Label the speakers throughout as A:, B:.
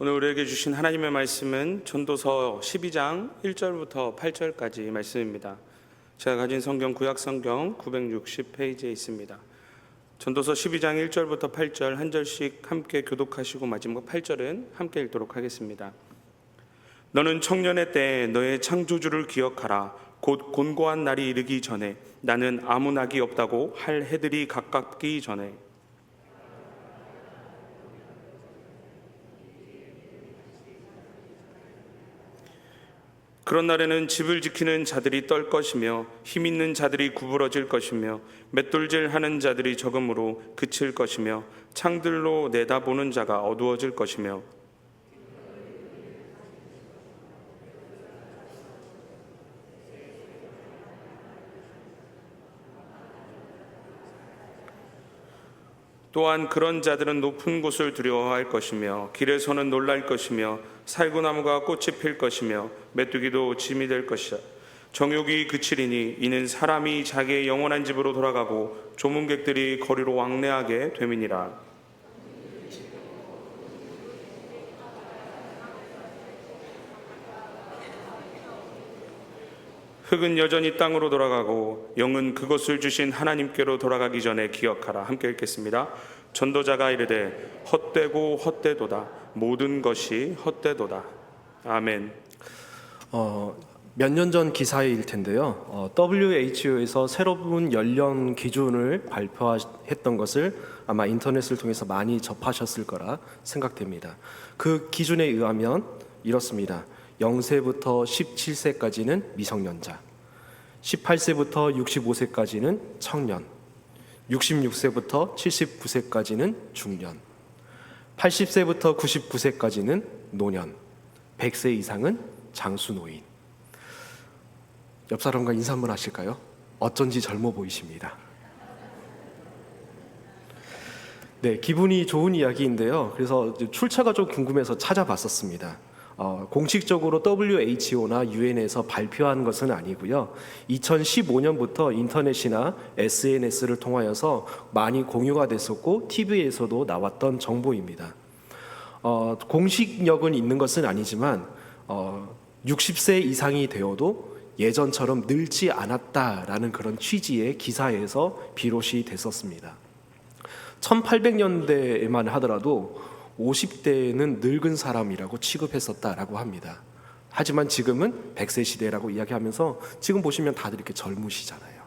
A: 오늘 우리에게 주신 하나님의 말씀은 전도서 12장 1절부터 8절까지 말씀입니다. 제가 가진 성경 구약성경 960페이지에 있습니다. 전도서 12장 1절부터 8절 한 절씩 함께 교독하시고 마지막 8절은 함께 읽도록 하겠습니다. 너는 청년의 때에 너의 창조주를 기억하라. 곧 곤고한 날이 이르기 전에, 나는 아무 낙이 없다고 할 해들이 가깝기 전에. 그런 날에는 집을 지키는 자들이 떨 것이며 힘 있는 자들이 구부러질 것이며 맷돌질하는 자들이 적음으로 그칠 것이며 창들로 내다보는 자가 어두워질 것이며 또한 그런 자들은 높은 곳을 두려워할 것이며 길에서는 놀랄 것이며 살구나무가 꽃이 필 것이며 메뚜기도 짐이 될 것이다. 정욕이 그치리니 이는 사람이 자기의 영원한 집으로 돌아가고 조문객들이 거리로 왕래하게 됨이니라. 흙은 여전히 땅으로 돌아가고 영은 그것을 주신 하나님께로 돌아가기 전에 기억하라. 함께 읽겠습니다. 전도자가 이르되 헛되고 헛되도다. 모든 것이 헛되도다. 아멘.
B: 몇 년 전 기사일 텐데요. WHO에서 새로운 연령 기준을 발표했던 것을 아마 인터넷을 통해서 많이 접하셨을 거라 생각됩니다. 그 기준에 의하면 이렇습니다. 0세부터 17세까지는 미성년자, 18세부터 65세까지는 청년, 66세부터 79세까지는 중년, 80세부터 99세까지는 노년, 100세 이상은 장수노인. 옆 사람과 인사 한번 하실까요? 어쩐지 젊어 보이십니다. 네, 기분이 좋은 이야기인데요. 그래서 출처가 좀 궁금해서 찾아봤었습니다. 공식적으로 WHO나 UN에서 발표한 것은 아니고요. 2015년부터 인터넷이나 SNS를 통하여서 많이 공유가 됐었고 TV에서도 나왔던 정보입니다. 공식력은 있는 것은 아니지만 60세 이상이 되어도 예전처럼 늙지 않았다라는 그런 취지의 기사에서 비롯이 됐었습니다. 1800년대에만 하더라도 50대는 늙은 사람이라고 취급했었다라고 합니다. 하지만 지금은 100세 시대라고 이야기하면서 지금 보시면 다들 이렇게 젊으시잖아요.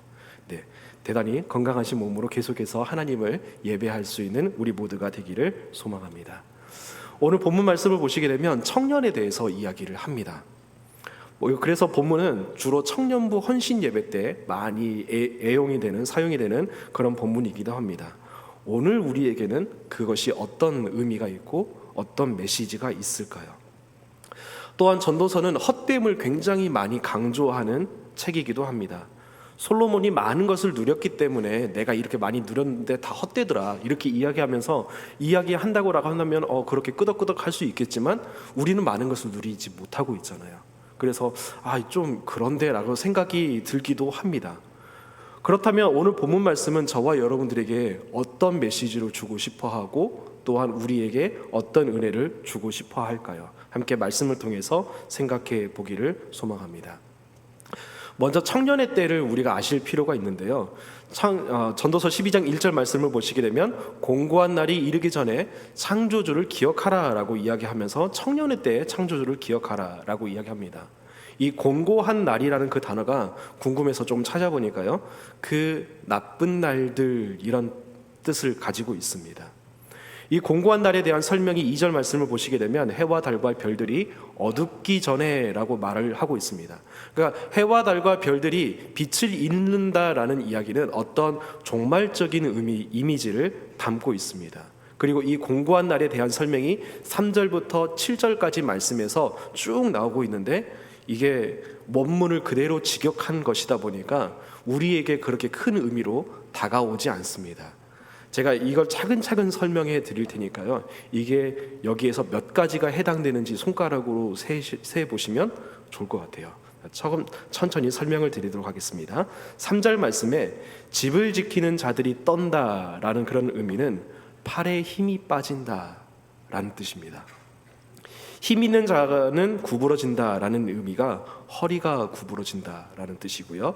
B: 네, 대단히 건강하신 몸으로 계속해서 하나님을 예배할 수 있는 우리 모두가 되기를 소망합니다. 오늘 본문 말씀을 보시게 되면 청년에 대해서 이야기를 합니다. 그래서 본문은 주로 청년부 헌신 예배 때 많이 애용이 되는, 사용이 되는 그런 본문이기도 합니다. 오늘 우리에게는 그것이 어떤 의미가 있고 어떤 메시지가 있을까요? 또한 전도서는 헛됨을 굉장히 많이 강조하는 책이기도 합니다. 솔로몬이 많은 것을 누렸기 때문에 내가 이렇게 많이 누렸는데 다 헛되더라 이렇게 이야기하면서 이야기한다고 한다면 그렇게 끄덕끄덕 할 수 있겠지만 우리는 많은 것을 누리지 못하고 있잖아요. 그래서 좀 그런데 라고 생각이 들기도 합니다. 그렇다면 오늘 본문 말씀은 저와 여러분들에게 어떤 메시지를 주고 싶어 하고 또한 우리에게 어떤 은혜를 주고 싶어 할까요? 함께 말씀을 통해서 생각해 보기를 소망합니다. 먼저 청년의 때를 우리가 아실 필요가 있는데요. 전도서 12장 1절 말씀을 보시게 되면 공고한 날이 이르기 전에 창조주를 기억하라 라고 이야기하면서 청년의 때에 창조주를 기억하라 라고 이야기합니다. 이 공고한 날이라는 그 단어가 궁금해서 좀 찾아보니까요, 그 나쁜 날들 이런 뜻을 가지고 있습니다. 이 공고한 날에 대한 설명이 2절 말씀을 보시게 되면 해와 달과 별들이 어둡기 전에 라고 말을 하고 있습니다. 그러니까 해와 달과 별들이 빛을 잃는다라는 이야기는 어떤 종말적인 이미지를 담고 있습니다. 그리고 이 공고한 날에 대한 설명이 3절부터 7절까지 말씀에서 쭉 나오고 있는데 이게 원문을 그대로 직역한 것이다 보니까 우리에게 그렇게 큰 의미로 다가오지 않습니다. 제가 이걸 차근차근 설명해 드릴 테니까요. 이게 여기에서 몇 가지가 해당되는지 손가락으로 세 보시면 좋을 것 같아요. 천천히 설명을 드리도록 하겠습니다. 3절 말씀에 집을 지키는 자들이 떤다라는 그런 의미는 팔에 힘이 빠진다라는 뜻입니다. 힘 있는 자는 구부러진다라는 의미가 허리가 구부러진다라는 뜻이고요.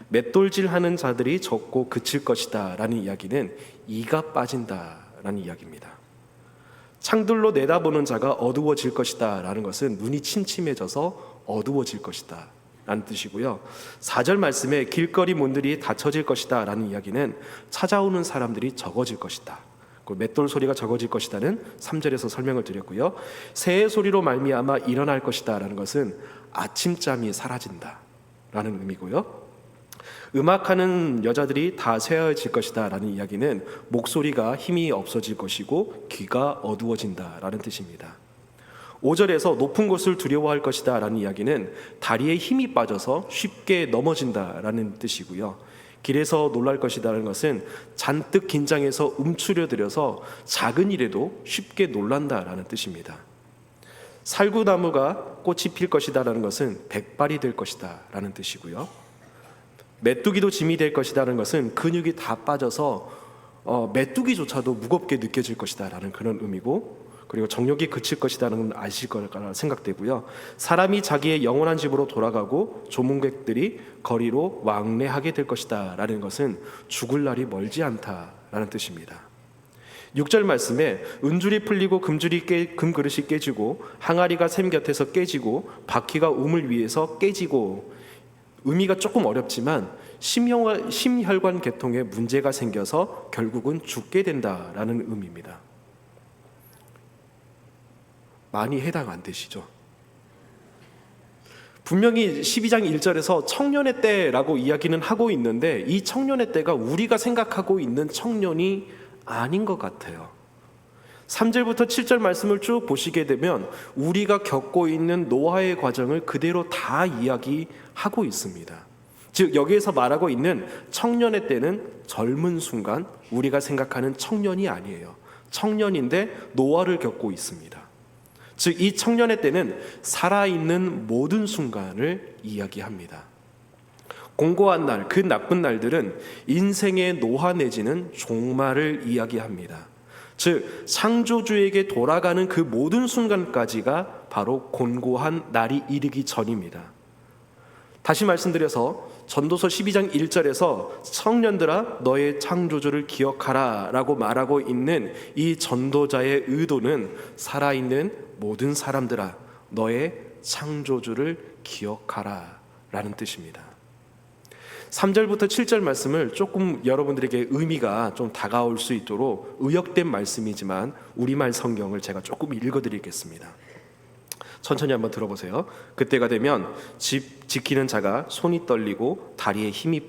B: 맷돌질하는 자들이 적고 그칠 것이다라는 이야기는 이가 빠진다라는 이야기입니다. 창들로 내다보는 자가 어두워질 것이다라는 것은 눈이 침침해져서 어두워질 것이다 라는 뜻이고요. 4절 말씀에 길거리 문들이 닫혀질 것이다 라는 이야기는 찾아오는 사람들이 적어질 것이다. 맷돌 소리가 적어질 것이다는 3절에서 설명을 드렸고요. 새의 소리로 말미암아 일어날 것이다 라는 것은 아침잠이 사라진다 라는 의미고요. 음악하는 여자들이 다 쇠하여질 것이다 라는 이야기는 목소리가 힘이 없어질 것이고 귀가 어두워진다 라는 뜻입니다. 5절에서 높은 곳을 두려워할 것이다 라는 이야기는 다리에 힘이 빠져서 쉽게 넘어진다 라는 뜻이고요. 길에서 놀랄 것이다 라는 것은 잔뜩 긴장해서 움츠려들어서 작은 일에도 쉽게 놀란다 라는 뜻입니다. 살구나무가 꽃이 필 것이다 라는 것은 백발이 될 것이다 라는 뜻이고요. 메뚜기도 짐이 될 것이라는 것은 근육이 다 빠져서 메뚜기조차도 무겁게 느껴질 것이다 라는 그런 의미고, 그리고 정욕이 그칠 것이라는 건 아실 거라 생각되고요. 사람이 자기의 영원한 집으로 돌아가고 조문객들이 거리로 왕래하게 될 것이다 라는 것은 죽을 날이 멀지 않다 라는 뜻입니다. 6절 말씀에 은줄이 풀리고 금그릇이 깨지고 항아리가 샘 곁에서 깨지고 바퀴가 우물 위에서 깨지고, 의미가 조금 어렵지만 심혈관 계통에 문제가 생겨서 결국은 죽게 된다라는 의미입니다. 많이 해당 안 되시죠? 분명히 12장 1절에서 청년의 때라고 이야기는 하고 있는데 이 청년의 때가 우리가 생각하고 있는 청년이 아닌 것 같아요. 3절부터 7절 말씀을 쭉 보시게 되면 우리가 겪고 있는 노화의 과정을 그대로 다 이야기하고 있습니다. 즉 여기에서 말하고 있는 청년의 때는 젊은 순간, 우리가 생각하는 청년이 아니에요. 청년인데 노화를 겪고 있습니다. 즉 이 청년의 때는 살아있는 모든 순간을 이야기합니다. 공고한 날, 그 나쁜 날들은 인생의 노화 내지는 종말을 이야기합니다. 즉 창조주에게 돌아가는 그 모든 순간까지가 바로 곤고한 날이 이르기 전입니다. 다시 말씀드려서 전도서 12장 1절에서 청년들아 너의 창조주를 기억하라 라고 말하고 있는 이 전도자의 의도는 살아있는 모든 사람들아 너의 창조주를 기억하라 라는 뜻입니다. 3절부터 7절 말씀을 조금 여러분들에게 의미가 좀 다가올 수 있도록 의역된 말씀이지만 우리말 성경을 제가 조금 읽어드리겠습니다. 천천히 한번 들어보세요. 그때가 되면 집 지키는 자가 손이 떨리고 다리에 힘이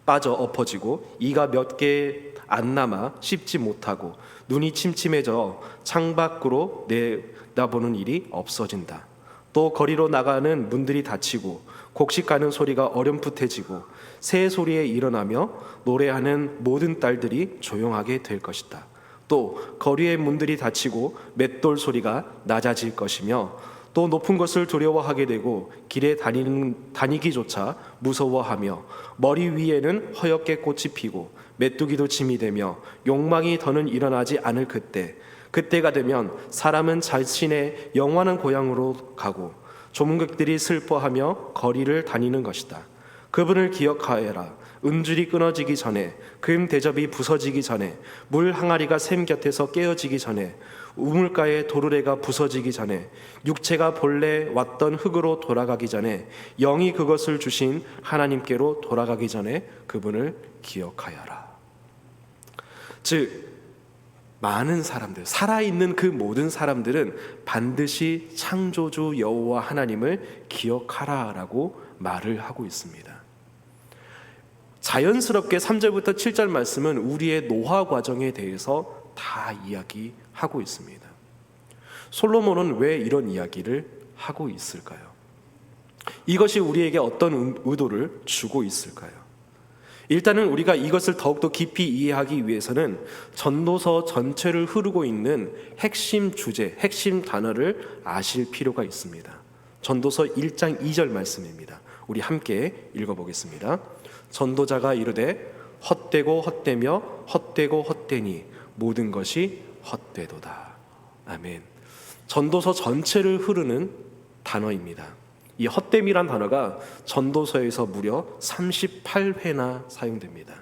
B: 빠져 엎어지고 이가 몇 개 안 남아 씹지 못하고 눈이 침침해져 창밖으로 내다보는 일이 없어진다. 또 거리로 나가는 문들이 닫히고 곡식 가는 소리가 어렴풋해지고 새 소리에 일어나며 노래하는 모든 딸들이 조용하게 될 것이다. 또 거리의 문들이 닫히고 맷돌 소리가 낮아질 것이며 또 높은 것을 두려워하게 되고 길에 다니기조차 무서워하며 머리 위에는 허옇게 꽃이 피고 메뚜기도 짐이 되며 욕망이 더는 일어나지 않을 그때가 되면 사람은 자신의 영원한 고향으로 가고 조문객들이 슬퍼하며 거리를 다니는 것이다. 그분을 기억하여라. 음줄이 끊어지기 전에, 금 대접이 부서지기 전에, 물 항아리가 샘 곁에서 깨어지기 전에, 우물가의 도르래가 부서지기 전에, 육체가 본래 왔던 흙으로 돌아가기 전에, 영이 그것을 주신 하나님께로 돌아가기 전에 그분을 기억하여라. 즉 많은 사람들, 살아있는 그 모든 사람들은 반드시 창조주 여호와 하나님을 기억하라라고 말을 하고 있습니다. 자연스럽게 3절부터 7절 말씀은 우리의 노화 과정에 대해서 다 이야기하고 있습니다. 솔로몬은 왜 이런 이야기를 하고 있을까요? 이것이 우리에게 어떤 의도를 주고 있을까요? 일단은 우리가 이것을 더욱더 깊이 이해하기 위해서는 전도서 전체를 흐르고 있는 핵심 주제, 핵심 단어를 아실 필요가 있습니다. 전도서 1장 2절 말씀입니다. 우리 함께 읽어보겠습니다. 전도자가 이르되 헛되고 헛되며 헛되고 헛되니 모든 것이 헛되도다. 아멘. 전도서 전체를 흐르는 단어입니다. 이 헛됨이란 단어가 전도서에서 무려 38회나 사용됩니다.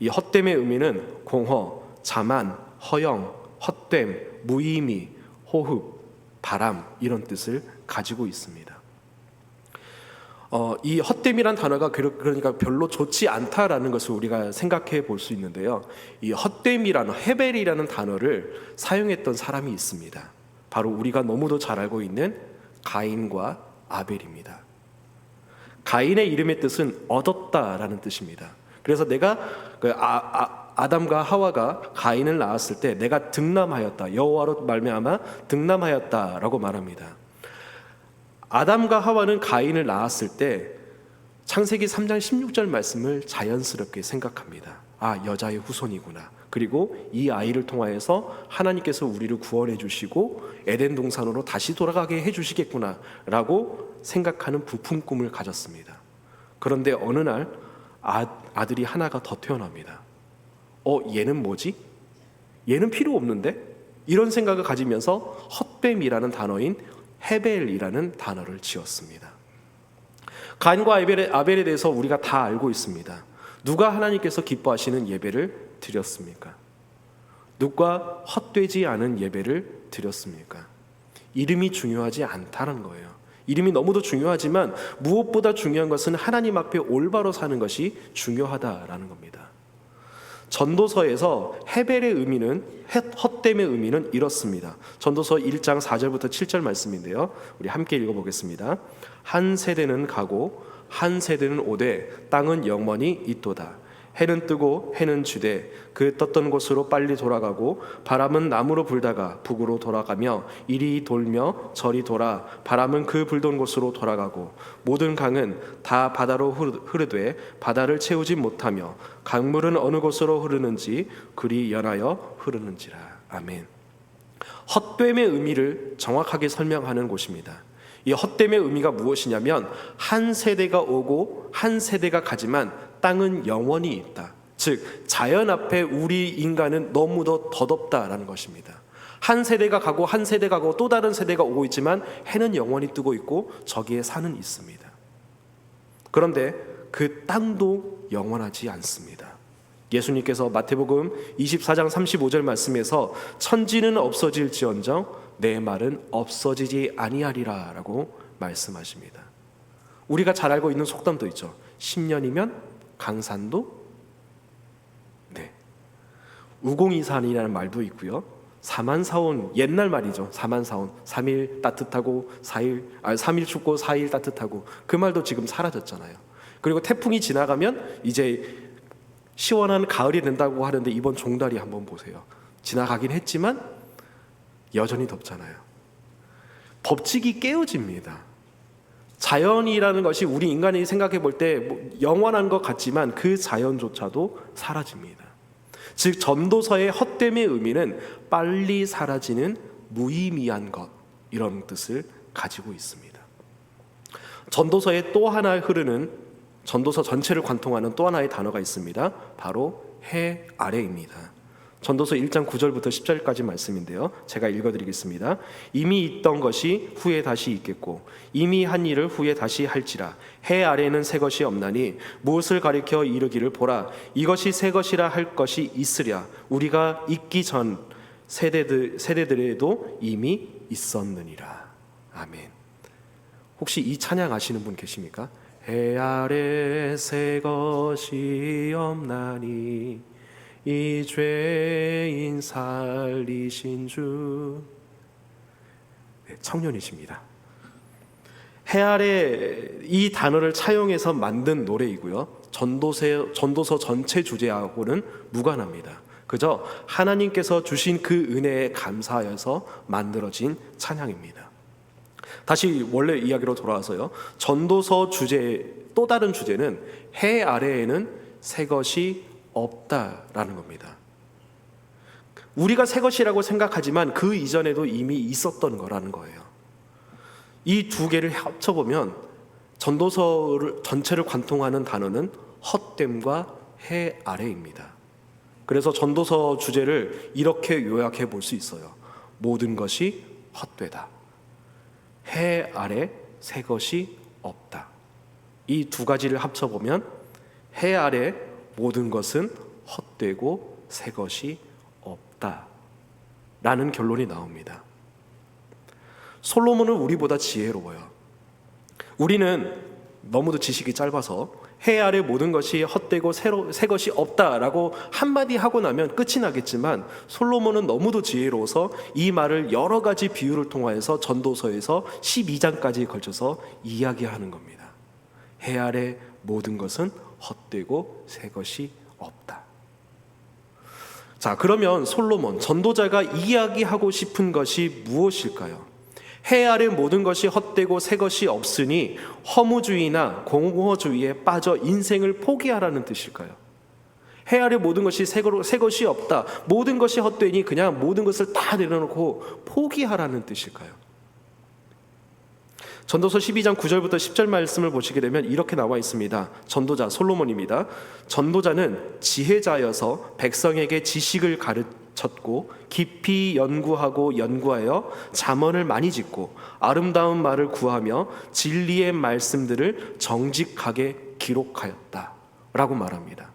B: 이 헛됨의 의미는 공허, 자만, 허영, 헛됨, 무의미, 호흡, 바람 이런 뜻을 가지고 있습니다. 이 헛됨이란 단어가 그러니까 별로 좋지 않다라는 것을 우리가 생각해 볼 수 있는데요. 이 헛됨이라는 헤벨이라는 단어를 사용했던 사람이 있습니다. 바로 우리가 너무도 잘 알고 있는 가인과 아벨입니다. 가인의 이름의 뜻은 얻었다라는 뜻입니다. 그래서 내가 아담과 하와가 가인을 낳았을 때 내가 득남하였다, 여호와로 말미암아 득남하였다라고 말합니다. 아담과 하와는 가인을 낳았을 때 창세기 3장 16절 말씀을 자연스럽게 생각합니다. 아, 여자의 후손이구나. 그리고 이 아이를 통하여서 하나님께서 우리를 구원해 주시고 에덴 동산으로 다시 돌아가게 해 주시겠구나 라고 생각하는 부푼 꿈을 가졌습니다. 그런데 어느 날 아들이 하나가 더 태어납니다. 얘는 뭐지? 얘는 필요 없는데? 이런 생각을 가지면서 헛됨이라는 단어인 헤벨이라는 단어를 지었습니다. 가인과 아벨에 대해서 우리가 다 알고 있습니다. 누가 하나님께서 기뻐하시는 예배를 드렸습니까? 누가 헛되지 않은 예배를 드렸습니까? 이름이 중요하지 않다는 거예요. 이름이 너무도 중요하지만 무엇보다 중요한 것은 하나님 앞에 올바로 사는 것이 중요하다라는 겁니다. 전도서에서 헤벨의 의미는, 헛됨의 의미는 이렇습니다. 전도서 1장 4절부터 7절 말씀인데요, 우리 함께 읽어보겠습니다. 한 세대는 가고 한 세대는 오되 땅은 영원히 있도다. 해는 뜨고 해는 지되 그 떴던 곳으로 빨리 돌아가고 바람은 남으로 불다가 북으로 돌아가며 이리 돌며 저리 돌아 바람은 그 불던 곳으로 돌아가고 모든 강은 다 바다로 흐르되 바다를 채우지 못하며 강물은 어느 곳으로 흐르는지 그리 연하여 흐르는지라. 아멘. 헛됨의 의미를 정확하게 설명하는 곳입니다. 이 헛됨의 의미가 무엇이냐면 한 세대가 오고 한 세대가 가지만 땅은 영원히 있다. 즉 자연 앞에 우리 인간은 너무도 덧없다라는 것입니다. 한 세대가 가고 한 세대가 가고 또 다른 세대가 오고 있지만 해는 영원히 뜨고 있고 저기에 산은 있습니다. 그런데 그 땅도 영원하지 않습니다. 예수님께서 마태복음 24장 35절 말씀에서 천지는 없어질지언정 내 말은 없어지지 아니하리라 라고 말씀하십니다. 우리가 잘 알고 있는 속담도 있죠. 10년이면 강산도 우공이산이라는 말도 있고요. 사만사온, 옛날 말이죠. 사만사온, 3일 따뜻하고 3일 춥고 4일 따뜻하고, 그 말도 지금 사라졌잖아요. 그리고 태풍이 지나가면 이제 시원한 가을이 된다고 하는데 이번 종달이 한번 보세요. 지나가긴 했지만 여전히 덥잖아요. 법칙이 깨어집니다. 자연이라는 것이 우리 인간이 생각해 볼 때 영원한 것 같지만 그 자연조차도 사라집니다. 즉 전도서의 헛됨의 의미는 빨리 사라지는 무의미한 것, 이런 뜻을 가지고 있습니다. 전도서에 또 하나 흐르는, 전도서 전체를 관통하는 또 하나의 단어가 있습니다. 바로 해 아래입니다. 전도서 1장 9절부터 10절까지 말씀인데요, 제가 읽어드리겠습니다. 이미 있던 것이 후에 다시 있겠고 이미 한 일을 후에 다시 할지라. 해 아래에는 새 것이 없나니 무엇을 가리켜 이르기를 보라 이것이 새 것이라 할 것이 있으랴. 우리가 있기 전 세대들에도 이미 있었느니라. 아멘. 혹시 이 찬양 아시는 분 계십니까? 해 아래 새 것이 없나니 이 죄인 살리신 주. 청년이십니다. 해 아래 이 단어를 차용해서 만든 노래이고요, 전도서 전체 주제하고는 무관합니다. 그저 하나님께서 주신 그 은혜에 감사하여서 만들어진 찬양입니다. 다시 원래 이야기로 돌아와서요, 전도서 주제, 또 다른 주제는 해 아래에는 새 것이 없다라는 겁니다. 우리가 새 것이라고 생각하지만 그 이전에도 이미 있었던 거라는 거예요. 이 두 개를 합쳐보면 전도서 전체를 관통하는 단어는 헛됨과 해 아래입니다. 그래서 전도서 주제를 이렇게 요약해 볼 수 있어요. 모든 것이 헛되다. 해 아래 새 것이 없다. 이 두 가지를 합쳐보면 해 아래 모든 것은 헛되고 새 것이 없다 라는 결론이 나옵니다. 솔로몬은 우리보다 지혜로워요. 우리는 너무도 지식이 짧아서 해 아래 모든 것이 헛되고 새 것이 없다라고 한마디 하고 나면 끝이 나겠지만, 솔로몬은 너무도 지혜로워서 이 말을 여러 가지 비유를 통하여서 전도서에서 12장까지 걸쳐서 이야기하는 겁니다. 해 아래 모든 것은 헛되고 새 것이 없다. 자, 그러면 솔로몬 전도자가 이야기하고 싶은 것이 무엇일까요? 해 아래 모든 것이 헛되고 새 것이 없으니 허무주의나 공허주의에 빠져 인생을 포기하라는 뜻일까요? 해 아래 모든 것이 새 것이 없다, 모든 것이 헛되니 그냥 모든 것을 다 내려놓고 포기하라는 뜻일까요? 전도서 12장 9절부터 10절 말씀을 보시게 되면 이렇게 나와 있습니다. 전도자 솔로몬입니다. 전도자는 지혜자여서 백성에게 지식을 가르쳤고 깊이 연구하여 잠언을 많이 짓고 아름다운 말을 구하며 진리의 말씀들을 정직하게 기록하였다 라고 말합니다.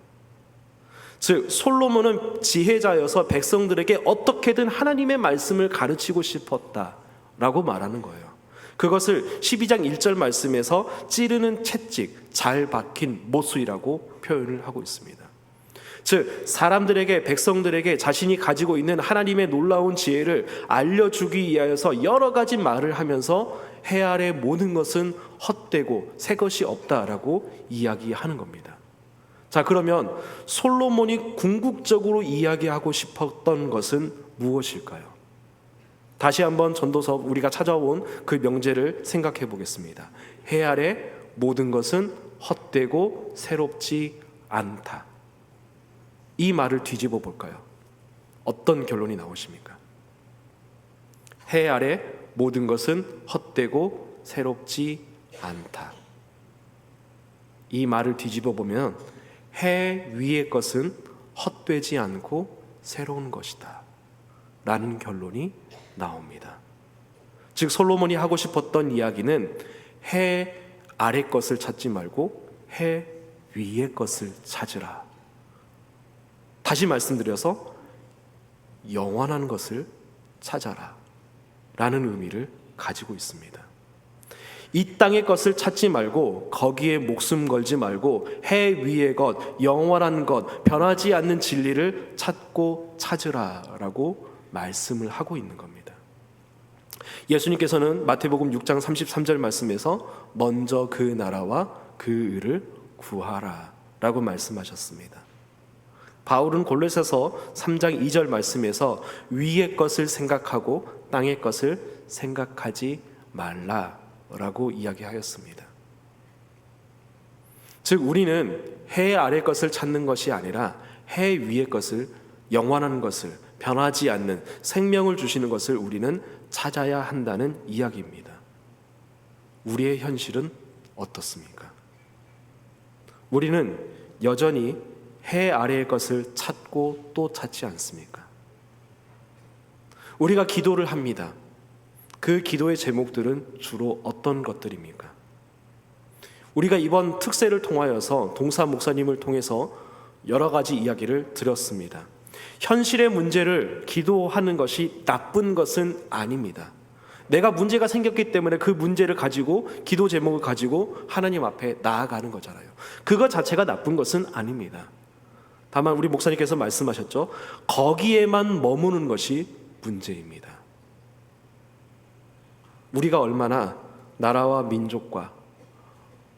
B: 즉 솔로몬은 지혜자여서 백성들에게 어떻게든 하나님의 말씀을 가르치고 싶었다 라고 말하는 거예요. 그것을 12장 1절 말씀에서 찌르는 채찍, 잘 박힌 못수이라고 표현을 하고 있습니다. 즉 사람들에게, 백성들에게 자신이 가지고 있는 하나님의 놀라운 지혜를 알려주기 위하여서 여러 가지 말을 하면서 해 아래 모든 것은 헛되고 새 것이 없다라고 이야기하는 겁니다. 자, 그러면 솔로몬이 궁극적으로 이야기하고 싶었던 것은 무엇일까요? 다시 한번 전도서 우리가 찾아온 그 명제를 생각해 보겠습니다. 해 아래 모든 것은 헛되고 새롭지 않다. 이 말을 뒤집어 볼까요? 어떤 결론이 나오십니까? 해 아래 모든 것은 헛되고 새롭지 않다. 이 말을 뒤집어 보면 해 위의 것은 헛되지 않고 새로운 것이다 라는 결론이 나옵니다. 즉 솔로몬이 하고 싶었던 이야기는 해 아래 것을 찾지 말고 해 위의 것을 찾으라. 다시 말씀드려서 영원한 것을 찾아라 라는 의미를 가지고 있습니다. 이 땅의 것을 찾지 말고 거기에 목숨 걸지 말고 해 위의 것, 영원한 것, 변하지 않는 진리를 찾고 찾으라라고 말씀을 하고 있는 겁니다. 예수님께서는 마태복음 6장 33절 말씀에서 먼저 그 나라와 그 의를 구하라 라고 말씀하셨습니다. 바울은 골로새서 3장 2절 말씀에서 위의 것을 생각하고 땅의 것을 생각하지 말라라고 이야기하였습니다. 즉 우리는 해 아래 것을 찾는 것이 아니라 해 위의 것을, 영원한 것을, 변하지 않는 생명을 주시는 것을 우리는 찾아야 한다는 이야기입니다. 우리의 현실은 어떻습니까? 우리는 여전히 해 아래의 것을 찾고 또 찾지 않습니까? 우리가 기도를 합니다. 그 기도의 제목들은 주로 어떤 것들입니까? 우리가 이번 특세를 통하여서 동사 목사님을 통해서 여러 가지 이야기를 드렸습니다. 현실의 문제를 기도하는 것이 나쁜 것은 아닙니다. 내가 문제가 생겼기 때문에 그 문제를 가지고 기도 제목을 가지고 하나님 앞에 나아가는 거잖아요. 그것 자체가 나쁜 것은 아닙니다. 다만 우리 목사님께서 말씀하셨죠. 거기에만 머무는 것이 문제입니다. 우리가 얼마나 나라와 민족과,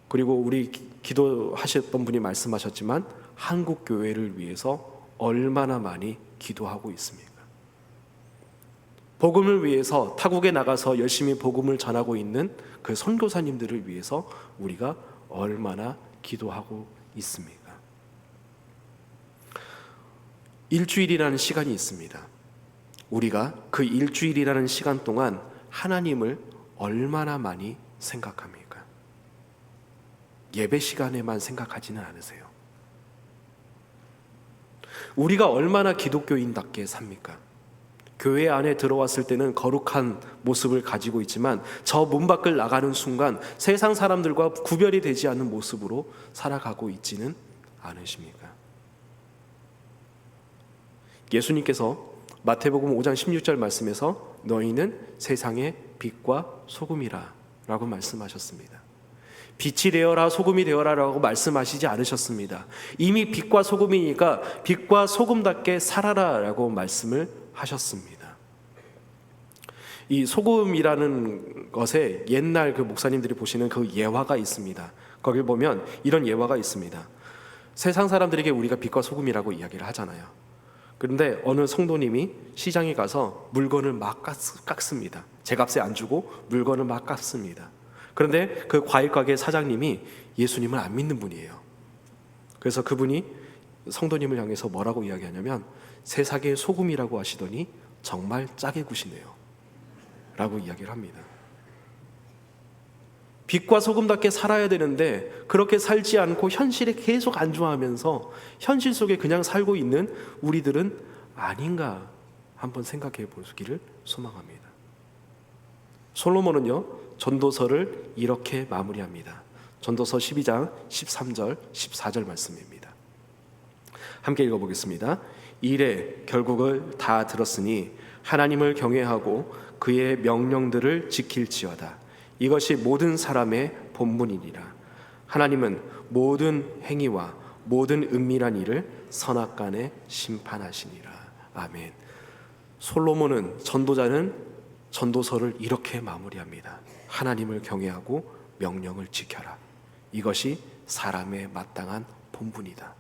B: 그리고 우리 기도하셨던 분이 말씀하셨지만 한국 교회를 위해서 얼마나 많이 기도하고 있습니까? 복음을 위해서 타국에 나가서 열심히 복음을 전하고 있는 그 선교사님들을 위해서 우리가 얼마나 기도하고 있습니까? 일주일이라는 시간이 있습니다. 우리가 그 일주일이라는 시간 동안 하나님을 얼마나 많이 생각합니까? 예배 시간에만 생각하지는 않으세요. 우리가 얼마나 기독교인답게 삽니까? 교회 안에 들어왔을 때는 거룩한 모습을 가지고 있지만 저 문 밖을 나가는 순간 세상 사람들과 구별이 되지 않는 모습으로 살아가고 있지는 않으십니까? 예수님께서 마태복음 5장 16절 말씀에서 너희는 세상의 빛과 소금이라 라고 말씀하셨습니다. 빛이 되어라 소금이 되어라 라고 말씀하시지 않으셨습니다. 이미 빛과 소금이니까 빛과 소금답게 살아라 라고 말씀을 하셨습니다. 이 소금이라는 것에 옛날 그 목사님들이 보시는 그 예화가 있습니다. 거길 보면 이런 예화가 있습니다. 세상 사람들에게 우리가 빛과 소금이라고 이야기를 하잖아요. 그런데 어느 성도님이 시장에 가서 물건을 막 깎습니다. 제값에 안 주고 물건을 막 깎습니다. 그런데 그 과일 가게 사장님이 예수님을 안 믿는 분이에요. 그래서 그분이 성도님을 향해서 뭐라고 이야기하냐면 세상의 소금이라고 하시더니 정말 짜게 구시네요 라고 이야기를 합니다. 빛과 소금답게 살아야 되는데 그렇게 살지 않고 현실에 계속 안주하면서 현실 속에 그냥 살고 있는 우리들은 아닌가 한번 생각해 보시기를 소망합니다. 솔로몬은요 전도서를 이렇게 마무리합니다. 전도서 12장 13절 14절 말씀입니다. 함께 읽어보겠습니다. 이래 결국을 다 들었으니 하나님을 경외하고 그의 명령들을 지킬지어다. 이것이 모든 사람의 본분이니라. 하나님은 모든 행위와 모든 은밀한 일을 선악간에 심판하시니라. 아멘. 솔로몬은 전도자는 전도서를 이렇게 마무리합니다. 하나님을 경외하고 명령을 지켜라. 이것이 사람의 마땅한 본분이다.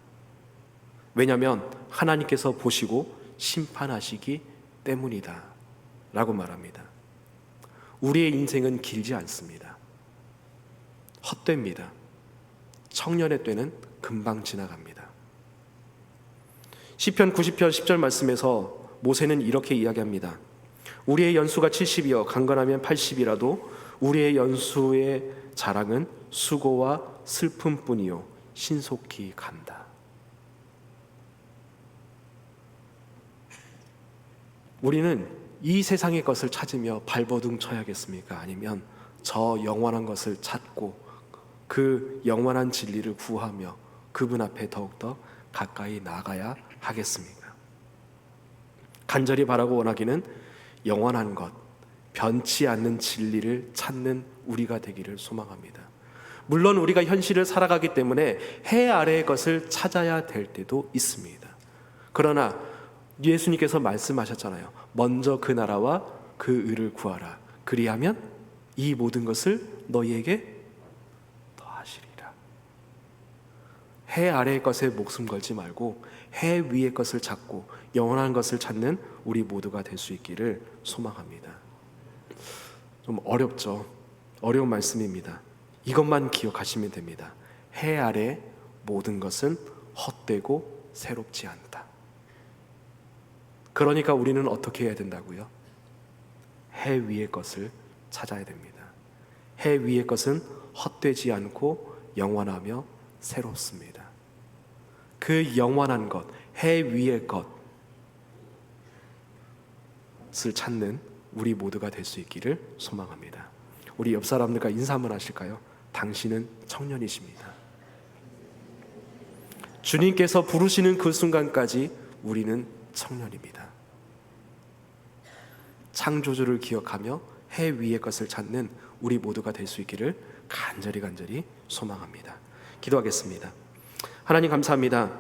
B: 왜냐하면 하나님께서 보시고 심판하시기 때문이다 라고 말합니다. 우리의 인생은 길지 않습니다. 헛됩니다. 청년의 때는 금방 지나갑니다. 시편 90편 10절 말씀에서 모세는 이렇게 이야기합니다. 우리의 연수가 70이여 강건하면 80이라도 우리의 연수의 자랑은 수고와 슬픔뿐이요 신속히 간다. 우리는 이 세상의 것을 찾으며 발버둥 쳐야겠습니까? 아니면 저 영원한 것을 찾고 그 영원한 진리를 구하며 그분 앞에 더욱더 가까이 나가야 하겠습니까? 간절히 바라고 원하기는 영원한 것, 변치 않는 진리를 찾는 우리가 되기를 소망합니다. 물론 우리가 현실을 살아가기 때문에 해 아래의 것을 찾아야 될 때도 있습니다. 그러나 예수님께서 말씀하셨잖아요. 먼저 그 나라와 그 의를 구하라. 그리하면 이 모든 것을 너희에게 더하시리라. 해 아래의 것에 목숨 걸지 말고 해 위의 것을 찾고 영원한 것을 찾는 우리 모두가 될 수 있기를 소망합니다. 좀 어렵죠. 어려운 말씀입니다. 이것만 기억하시면 됩니다. 해 아래 모든 것은 헛되고 새롭지 않다. 그러니까 우리는 어떻게 해야 된다고요? 해 위의 것을 찾아야 됩니다. 해 위의 것은 헛되지 않고 영원하며 새롭습니다. 그 영원한 것, 해 위의 것을 찾는 우리 모두가 될 수 있기를 소망합니다. 우리 옆 사람들과 인사 한번 하실까요? 당신은 청년이십니다. 주님께서 부르시는 그 순간까지 우리는 청년입니다. 창조주를 기억하며 해 위의 것을 찾는 우리 모두가 될 수 있기를 간절히 소망합니다. 기도하겠습니다. 하나님 감사합니다.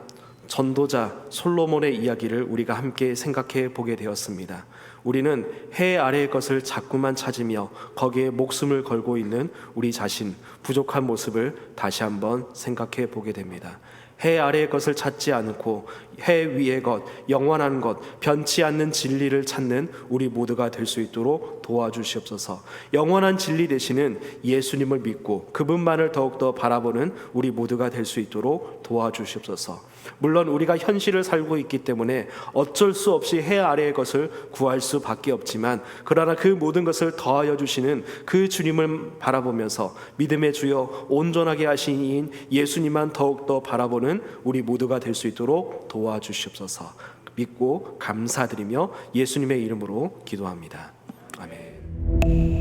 B: 전도자 솔로몬의 이야기를 우리가 함께 생각해 보게 되었습니다. 우리는 해 아래의 것을 자꾸만 찾으며 거기에 목숨을 걸고 있는 우리 자신 부족한 모습을 다시 한번 생각해 보게 됩니다. 해 아래의 것을 찾지 않고 해 위의 것, 영원한 것, 변치 않는 진리를 찾는 우리 모두가 될 수 있도록 도와주시옵소서. 영원한 진리 되시는 예수님을 믿고 그분만을 더욱더 바라보는 우리 모두가 될 수 있도록 도와주시옵소서. 물론 우리가 현실을 살고 있기 때문에 어쩔 수 없이 해 아래의 것을 구할 수밖에 없지만 그러나 그 모든 것을 더하여 주시는 그 주님을 바라보면서 믿음의 주여 온전하게 하신 이인 예수님만 더욱더 바라보는 우리 모두가 될 수 있도록 도와주시옵소서. 믿고 감사드리며 예수님의 이름으로 기도합니다. 아멘.